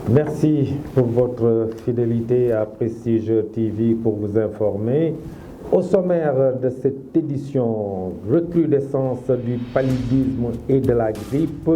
Merci pour votre fidélité à Prestige TV pour vous informer. Au sommaire de cette édition, recrudescence du paludisme et de la grippe,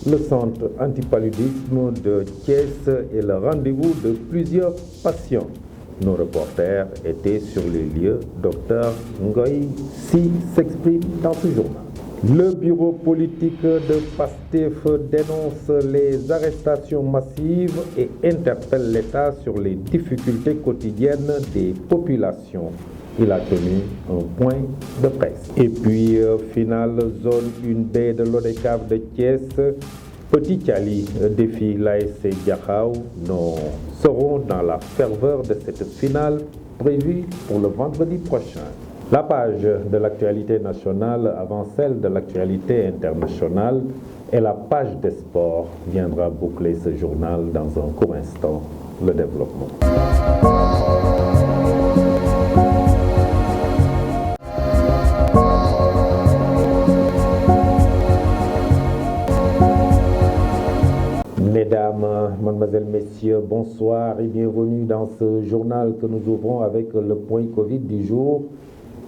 le centre antipaludisme de Thiès est le rendez-vous de plusieurs patients. Nos reporters étaient sur les lieux. Dr Ngoy Si s'exprime dans ce journal. Le bureau politique de PASTEF dénonce les arrestations massives et interpelle l'État sur les difficultés quotidiennes des populations. Il a tenu un point de presse. Et puis, finale, zone 1B de l'ODCAV de Thiès, Petit Thiali défie l'ASC Diakhao. Nous serons dans la ferveur de cette finale prévue pour le vendredi prochain. La page de l'actualité nationale avant celle de l'actualité internationale et la page des sports viendra boucler ce journal dans un court instant. Le développement. Mesdames, Mademoiselles, Messieurs, bonsoir et bienvenue dans ce journal que nous ouvrons avec le point Covid du jour.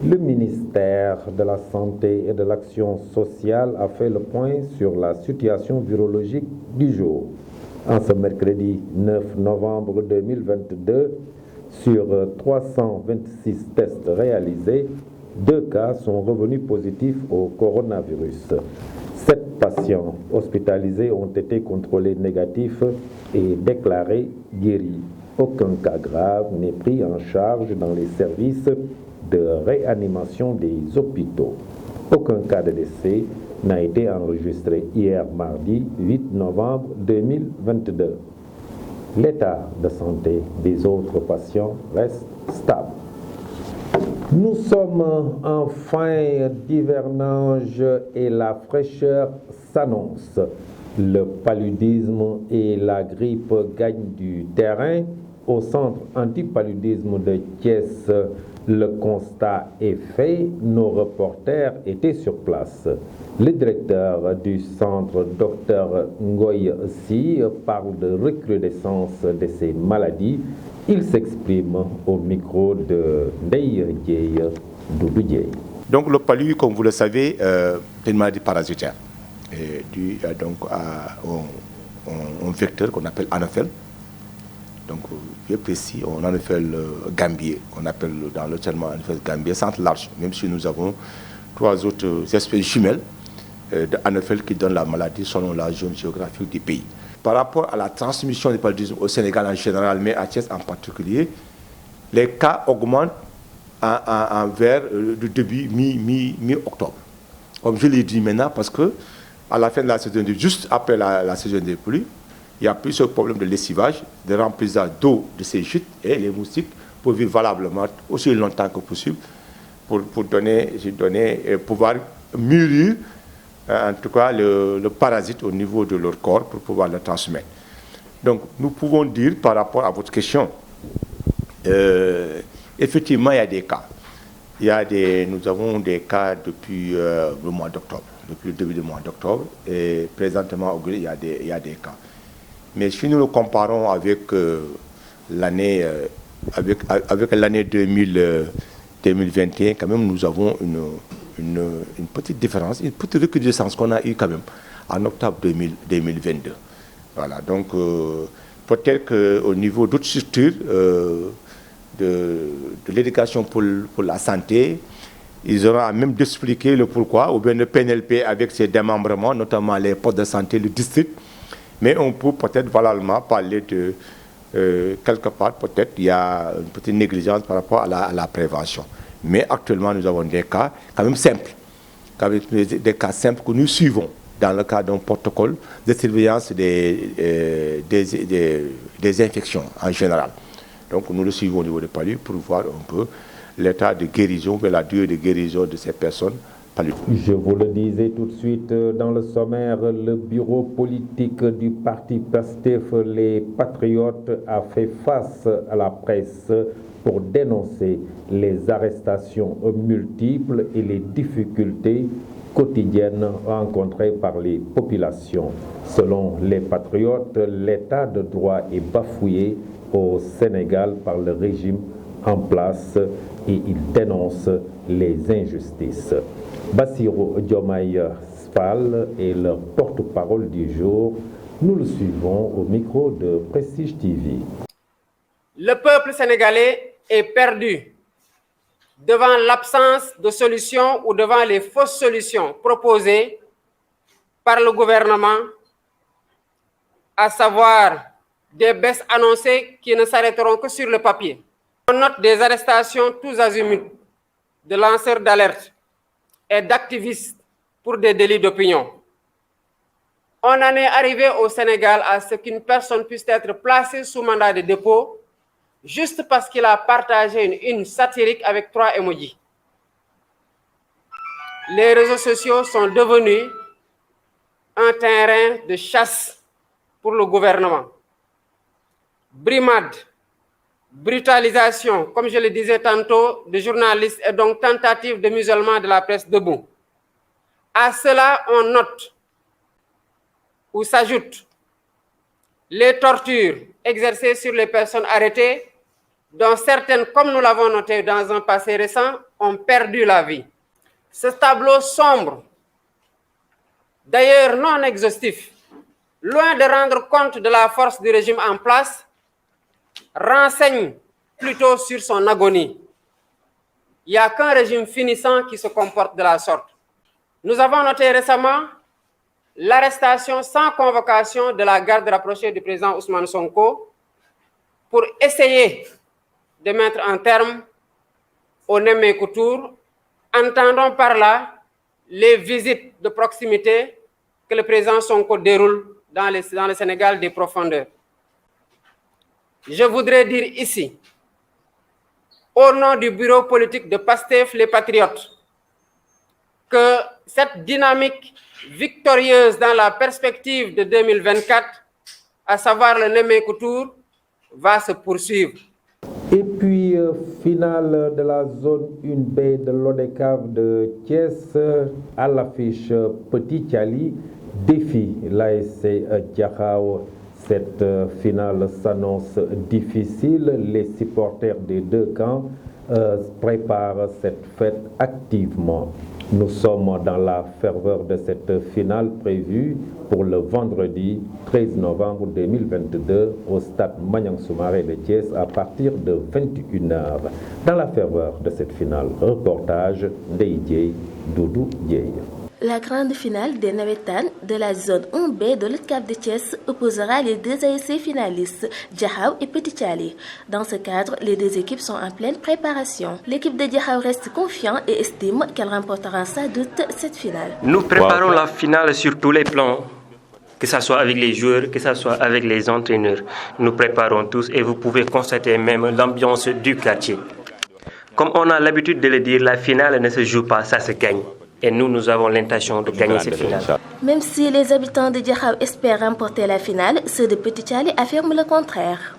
Le ministère de la Santé et de l'Action sociale a fait le point sur la situation virologique du jour. En ce mercredi 9 novembre 2022, sur 326 tests réalisés, 2 cas sont revenus positifs au coronavirus. 7 patients hospitalisés ont été contrôlés négatifs et déclarés guéris. Aucun cas grave n'est pris en charge dans les services de réanimation des hôpitaux. Aucun cas de décès n'a été enregistré hier mardi 8 novembre 2022. L'état de santé des autres patients reste stable. Nous sommes en fin d'hivernage et la fraîcheur s'annonce. Le paludisme et la grippe gagnent du terrain. Au centre antipaludisme de Thiès, le constat est fait. Nos reporters étaient sur place. Le directeur du centre, Dr Ngoy Si, parle de recrudescence de ces maladies. Il s'exprime au micro de Ndeye Dieye Doudou Dieye. Donc le palu, comme vous le savez, est une maladie parasitaire due donc à un vecteur qu'on appelle Anophèle. Donc, bien précis, on Anophèle gambier, qu'on appelle dans le terme Anophèle gambier, centre large, même si nous avons 3 autres espèces jumelles d'Anophèle qui donnent la maladie selon la zone géographique du pays. Par rapport à la transmission du paludisme au Sénégal en général, mais à Thiès en particulier, les cas augmentent vers le début mi-octobre. Comme je l'ai dit maintenant, parce que à la fin de la saison, juste après la saison des pluies, il y a plusieurs problèmes de lessivage, de remplissage d'eau de ces gîtes et les moustiques pour vivre valablement aussi longtemps que possible pour pouvoir mûrir en tout cas le parasite au niveau de leur corps pour pouvoir le transmettre. Donc nous pouvons dire par rapport à votre question, effectivement il y a des cas. Nous avons des cas depuis le mois d'octobre, depuis le début du mois d'octobre, et présentement il y a des cas. Mais si nous le comparons avec l'année 2021, quand même nous avons une petite différence, une petite recrudescence qu'on a eu quand même en octobre 2022. Voilà, donc peut-être qu'au niveau d'autres structures de l'éducation pour la santé, ils auront à même d'expliquer le pourquoi, ou bien le PNLP avec ses démembrements, notamment les postes de santé, le district. Mais on peut peut-être valablement parler de quelque part, peut-être il y a une petite négligence par rapport à la prévention. Mais actuellement, nous avons des cas quand même simples, des cas simples que nous suivons dans le cadre d'un protocole de surveillance des infections en général. Donc nous le suivons au niveau de Palu pour voir un peu l'état de guérison, la durée de guérison de ces personnes. Je vous le disais tout de suite dans le sommaire, le bureau politique du parti PASTEF, les Patriotes, a fait face à la presse pour dénoncer les arrestations multiples et les difficultés quotidienne rencontrée par les populations. Selon les patriotes, l'état de droit est bafoué au Sénégal par le régime en place et ils dénoncent les injustices. Bassirou Diomaye Fall est le porte-parole du jour. Nous le suivons au micro de Prestige TV. Le peuple sénégalais est perdu devant l'absence de solutions ou devant les fausses solutions proposées par le gouvernement, à savoir des baisses annoncées qui ne s'arrêteront que sur le papier. On note des arrestations tous azimuts de lanceurs d'alerte et d'activistes pour des délits d'opinion. On en est arrivé au Sénégal à ce qu'une personne puisse être placée sous mandat de dépôt juste parce qu'il a partagé une satirique avec 3 emojis. Les réseaux sociaux sont devenus un terrain de chasse pour le gouvernement. Brimade, brutalisation, comme je le disais tantôt, de journalistes et donc tentative de musulmans de la presse debout. À cela, on note ou s'ajoutent les tortures exercées sur les personnes arrêtées, dont certaines, comme nous l'avons noté dans un passé récent, ont perdu la vie. Ce tableau sombre, d'ailleurs non exhaustif, loin de rendre compte de la force du régime en place, renseigne plutôt sur son agonie. Il n'y a qu'un régime finissant qui se comporte de la sorte. Nous avons noté récemment l'arrestation sans convocation de la garde rapprochée du président Ousmane Sonko pour essayer de mettre un terme au Nemmeeku Tour, entendons par là les visites de proximité que le président Sonko déroule dans le Sénégal des profondeurs. Je voudrais dire ici, au nom du bureau politique de PASTEF, les Patriotes, que cette dynamique victorieuse dans la perspective de 2024, à savoir le Nemmeeku Tour, va se poursuivre. Et puis, finale de la zone 1B de l'ODCAV de Thiès, à l'affiche Petit Thiali, défie l'ASC Diakhao. Cette finale s'annonce difficile. Les supporters des deux camps préparent cette fête activement. Nous sommes dans la ferveur de cette finale prévue pour le vendredi 13 novembre 2022 au stade Maniang Soumaré de Thiès à partir de 21h. Dans la ferveur de cette finale, reportage Ndeye Doudou Dieye. La grande finale des Navétanes de la zone 1B de l'ODCAV de Thiès opposera les deux ASC finalistes, Diakhao et Petit Thiali. Dans ce cadre, les deux équipes sont en pleine préparation. L'équipe de Diakhao reste confiante et estime qu'elle remportera sans doute cette finale. Nous préparons la finale sur tous les plans, que ce soit avec les joueurs, que ce soit avec les entraîneurs. Nous préparons tous et vous pouvez constater même l'ambiance du quartier. Comme on a l'habitude de le dire, la finale ne se joue pas, ça se gagne. Et nous avons l'intention de gagner cette finale. Même si les habitants de Diakhao espèrent remporter la finale, ceux de Petit Thiali affirment le contraire.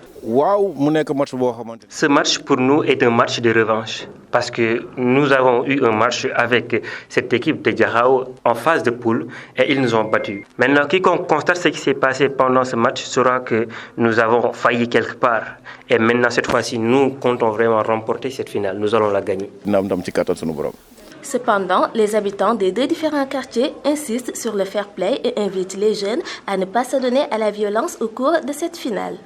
Ce match pour nous est un match de revanche parce que nous avons eu un match avec cette équipe de Diakhao en phase de poule et ils nous ont battus. Maintenant, quiconque constate ce qui s'est passé pendant ce match saura que nous avons failli quelque part. Et maintenant, cette fois-ci, nous comptons vraiment remporter cette finale. Nous allons la gagner. Cependant, les habitants des deux différents quartiers insistent sur le fair play et invitent les jeunes à ne pas s'adonner à la violence au cours de cette finale.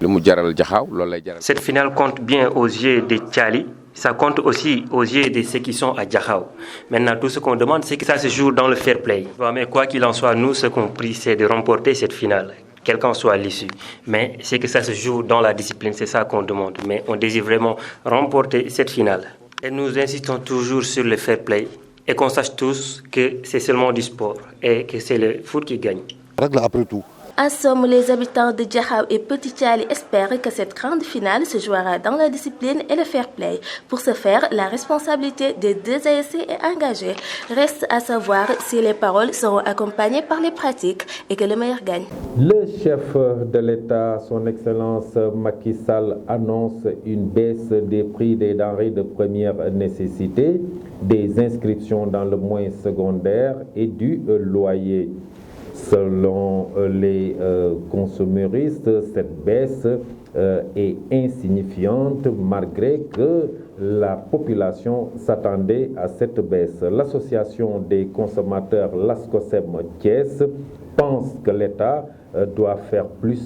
Cette finale compte bien aux yeux des Thiali, ça compte aussi aux yeux de ceux qui sont à Diakhao. Maintenant, tout ce qu'on demande, c'est que ça se joue dans le fair play. Mais quoi qu'il en soit, nous, ce qu'on prie, c'est de remporter cette finale, quelle qu'en soit l'issue. Mais c'est que ça se joue dans la discipline, c'est ça qu'on demande. Mais on désire vraiment remporter cette finale. Et nous insistons toujours sur le fair play. Et qu'on sache tous que c'est seulement du sport et que c'est le foot qui gagne. En somme, les habitants de Diakhao et Petit Thialy espèrent que cette grande finale se jouera dans la discipline et le fair play. Pour ce faire, la responsabilité des deux ASC est engagée. Reste à savoir si les paroles seront accompagnées par les pratiques et que le meilleur gagne. Le chef de l'État, son Excellence Macky Sall, annonce une baisse des prix des denrées de première nécessité, des inscriptions dans le moyen secondaire et du loyer. Selon les consomméristes, cette baisse est insignifiante malgré que la population s'attendait à cette baisse. L'association des consommateurs Lascosem Thiès pense que l'État doit faire plus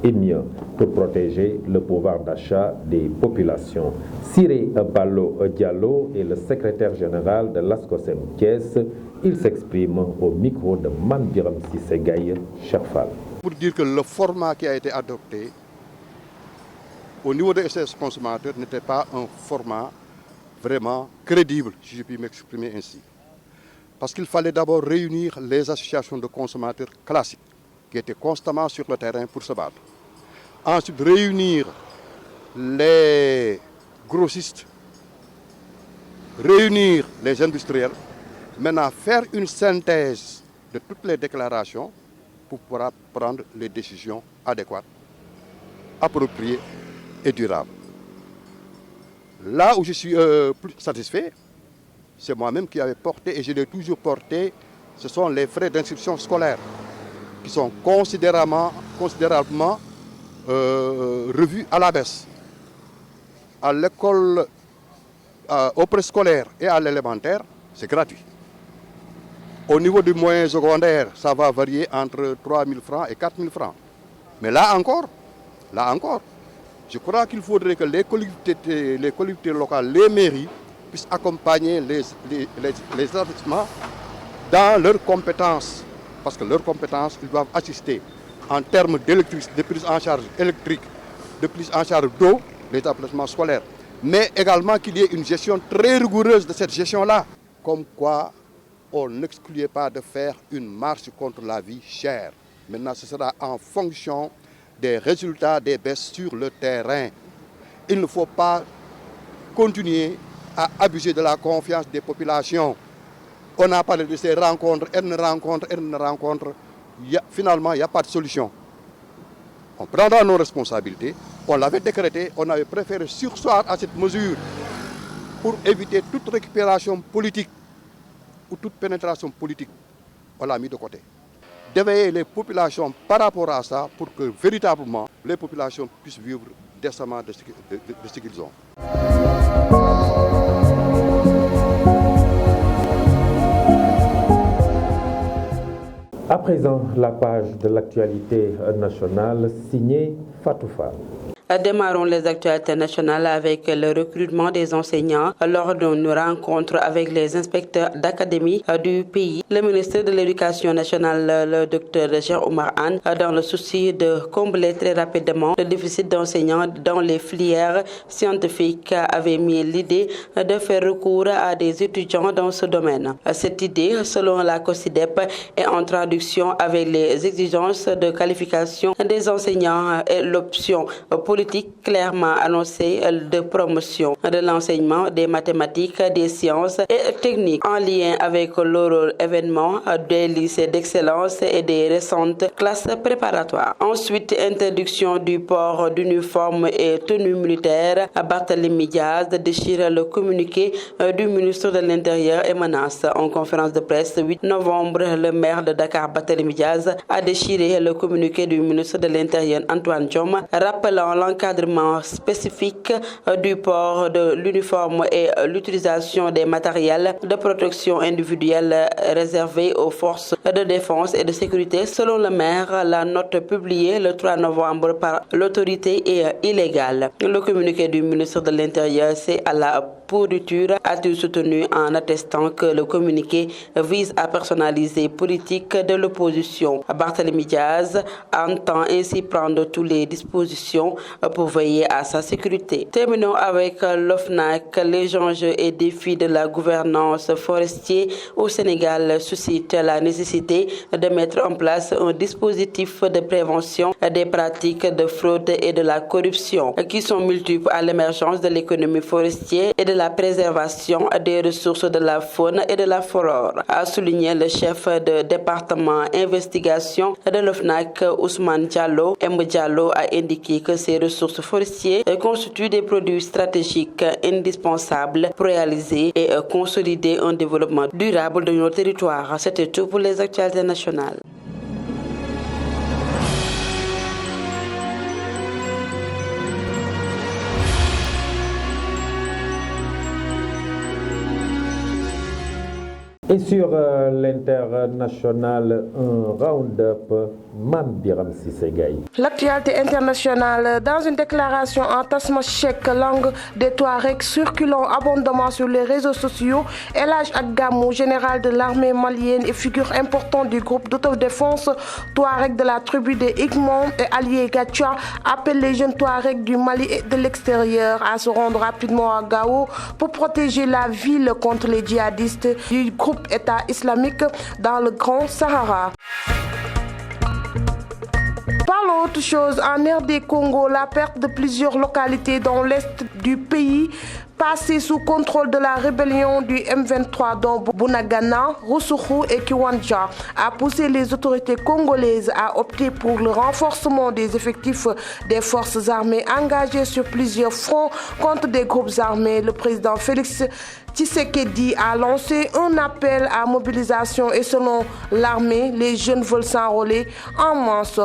et mieux pour protéger le pouvoir d'achat des populations. Cyré Ballo Diallo est le secrétaire général de l'Ascosem Thiès. Il s'exprime au micro de Mandiram Sissegaye Cherfal. Pour dire que le format qui a été adopté au niveau des consommateurs n'était pas un format vraiment crédible, si je puis m'exprimer ainsi. Parce qu'il fallait d'abord réunir les associations de consommateurs classiques qui étaient constamment sur le terrain pour se battre. Ensuite, réunir les grossistes, réunir les industriels, maintenant faire une synthèse de toutes les déclarations pour pouvoir prendre les décisions adéquates, appropriées et durables. Là où je suis plus satisfait, c'est moi-même qui avais porté, et je l'ai toujours porté, ce sont les frais d'inscription scolaire qui sont considérablement revus à la baisse. À l'école, au préscolaire et à l'élémentaire, c'est gratuit. Au niveau du moyen secondaire, ça va varier entre 3 000 francs et 4 000 francs. Mais là encore, je crois qu'il faudrait que les collectivités locales, les mairies, puissent accompagner les établissements dans leurs compétences. Parce que leurs compétences, ils doivent assister en termes d'électricité, de prise en charge électrique, de prise en charge d'eau, les établissements scolaires. Mais également qu'il y ait une gestion très rigoureuse de cette gestion-là. Comme quoi, on n'excluait pas de faire une marche contre la vie chère. Maintenant, ce sera en fonction des résultats des baisses sur le terrain. Il ne faut pas continuer à abuser de la confiance des populations. On a parlé de ces rencontres, finalement, il n'y a pas de solution. On prendra nos responsabilités, on l'avait décrété, on avait préféré surseoir à cette mesure pour éviter toute récupération politique ou toute pénétration politique. On l'a mis de côté. D'éveiller les populations par rapport à ça pour que véritablement les populations puissent vivre décemment de ce qu'ils ont. À présent, la page de l'actualité nationale signée Fatou Fall. Démarrons les actualités nationales avec le recrutement des enseignants lors d'une rencontre avec les inspecteurs d'académie du pays. Le ministre de l'Éducation nationale, le Dr Cheikh Oumar Anne, dans le souci de combler très rapidement le déficit d'enseignants dans les filières scientifiques, avait mis l'idée de faire recours à des étudiants dans ce domaine. Cette idée, selon la COSIDEP, est en traduction avec les exigences de qualification des enseignants et l'option politique clairement annoncée de promotion de l'enseignement des mathématiques, des sciences et techniques en lien avec l'oral événement des lycées d'excellence et des récentes classes préparatoires. Ensuite, interdiction du port d'uniforme et tenue militaire. Barthélémy Diaz déchire le communiqué du ministre de l'Intérieur et menace. En conférence de presse 8 novembre, le maire de Dakar, Barthélémy Diaz, a déchiré le communiqué du ministre de l'Intérieur Antoine Diome, rappelant l'encadrement spécifique du port de l'uniforme et l'utilisation des matériels de protection individuelle réservés aux forces de défense et de sécurité. Selon le maire, la note publiée le 3 novembre par l'autorité est illégale. Le communiqué du ministre de l'Intérieur, c'est à la pourriture, a-t-il soutenu en attestant que le communiqué vise à personnaliser les politiques de l'opposition. Barthélémy Diaz entend ainsi prendre toutes les dispositions pour veiller à sa sécurité. Terminons avec l'OFNAC. Les enjeux et défis de la gouvernance forestière au Sénégal suscitent la nécessité de mettre en place un dispositif de prévention des pratiques de fraude et de la corruption qui sont multiples à l'émergence de l'économie forestière et de la préservation des ressources de la faune et de la flore, a souligné le chef de département investigation de l'OFNAC, Ousmane Diallo. M. Diallo a indiqué que ces ressources forestières constituent des produits stratégiques indispensables pour réaliser et consolider un développement durable de nos territoires. C'était tout pour les actualités nationales. Et sur l'international, un round-up, Mambiram Sissegaï. L'actualité internationale, dans une déclaration en tasmachèque, langue des Touaregs circulant abondamment sur les réseaux sociaux, El Hadj Aggamou, général de l'armée malienne et figure importante du groupe d'autodéfense Touareg de la tribu des Igmon et alliés Gacha, appelle les jeunes Touaregs du Mali et de l'extérieur à se rendre rapidement à Gao pour protéger la ville contre les djihadistes du groupe État islamique dans le Grand Sahara. Parlons autre chose. En RD Congo, la perte de plusieurs localités dans l'est du pays passé sous contrôle de la rébellion du M23 dont Bunagana, Roussoukhou et Kiwanja a poussé les autorités congolaises à opter pour le renforcement des effectifs des forces armées engagées sur plusieurs fronts contre des groupes armés. Le président Félix Tshisekedi a lancé un appel à mobilisation et selon l'armée, les jeunes veulent s'enrôler en masse.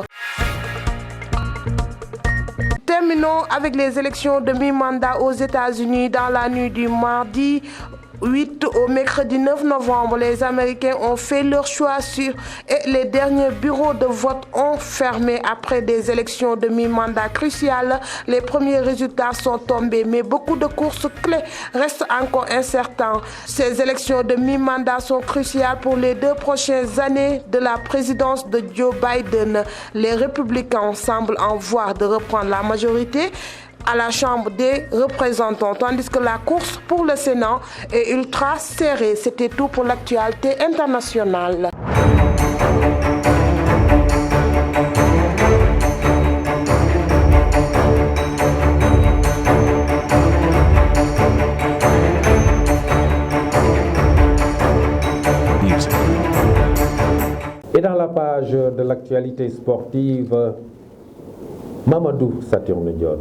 Terminons avec les élections de mi-mandat aux États-Unis dans la nuit du mardi 8 au mercredi 9 novembre. Les Américains ont fait leur choix et les derniers bureaux de vote ont fermé après des élections de mi-mandat cruciales. Les premiers résultats sont tombés, mais beaucoup de courses clés restent encore incertains. Ces élections de mi-mandat sont cruciales pour les 2 prochaines années de la présidence de Joe Biden. Les républicains semblent en voie de reprendre la majorité à la Chambre des représentants, tandis que la course pour le Sénat est ultra serrée. C'était tout pour l'actualité internationale. Et dans la page de l'actualité sportive, Mamadou Saturne Dior.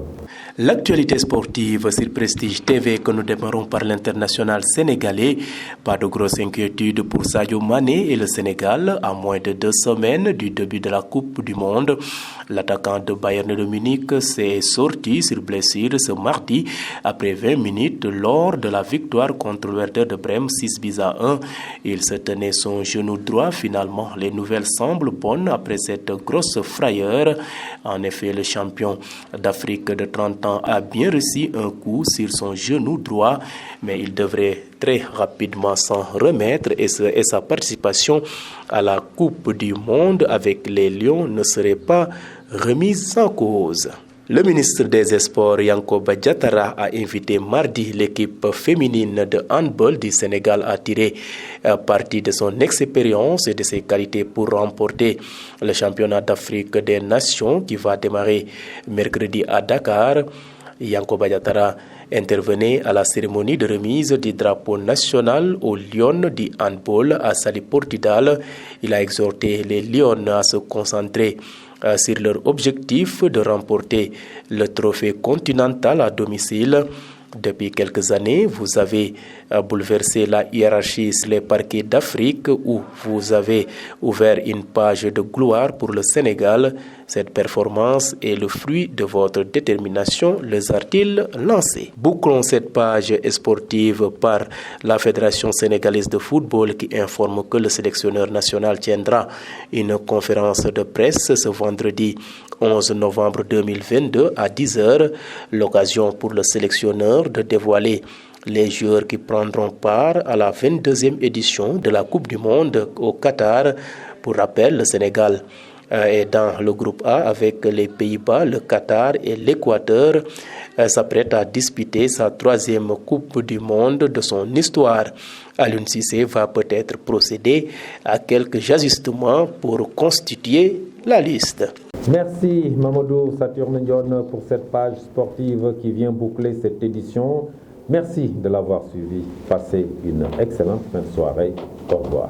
L'actualité sportive sur Prestige TV que nous démarrons par l'international sénégalais. Pas de grosse inquiétude pour Sadio Mané et le Sénégal à moins de 2 semaines du début de la Coupe du Monde. L'attaquant de Bayern de Munich s'est sorti sur blessure ce mardi après 20 minutes lors de la victoire contre le Werder de Brême 6-1. Il se tenait son genou droit. Finalement, les nouvelles semblent bonnes après cette grosse frayeur. En effet, le champion d'Afrique de 30 ans a bien reçu un coup sur son genou droit, mais il devrait très rapidement s'en remettre et sa participation à la Coupe du Monde avec les Lions ne serait pas remise en cause. Le ministre des Sports, Yankoba Diattara, a invité mardi l'équipe féminine de handball du Sénégal à tirer parti de son expérience et de ses qualités pour remporter le championnat d'Afrique des Nations qui va démarrer mercredi à Dakar. Yankoba Diattara intervenait à la cérémonie de remise du drapeau national aux Lions du handball à Saly Portudal. Il a exhorté les Lions à se concentrer sur leur objectif de remporter le trophée continental à domicile. Depuis quelques années, vous avez bouleversé la hiérarchie sur les parquets d'Afrique où vous avez ouvert une page de gloire pour le Sénégal. Cette performance est le fruit de votre détermination, les a-t-il lancé. Bouclons cette page sportive par la Fédération sénégalaise de football qui informe que le sélectionneur national tiendra une conférence de presse ce vendredi 11 novembre 2022 à 10h. L'occasion pour le sélectionneur de dévoiler Les joueurs qui prendront part à la 22e édition de la Coupe du Monde au Qatar. Pour rappel, le Sénégal est dans le groupe A avec les Pays-Bas, le Qatar et l'Équateur. S'apprête à disputer sa 3e Coupe du Monde de son histoire. Aliou Cissé va peut-être procéder à quelques ajustements pour constituer la liste. Merci Mamadou Saturne Ndione pour cette page sportive qui vient boucler cette édition. Merci de l'avoir suivi. Passez une excellente fin de soirée. Au revoir.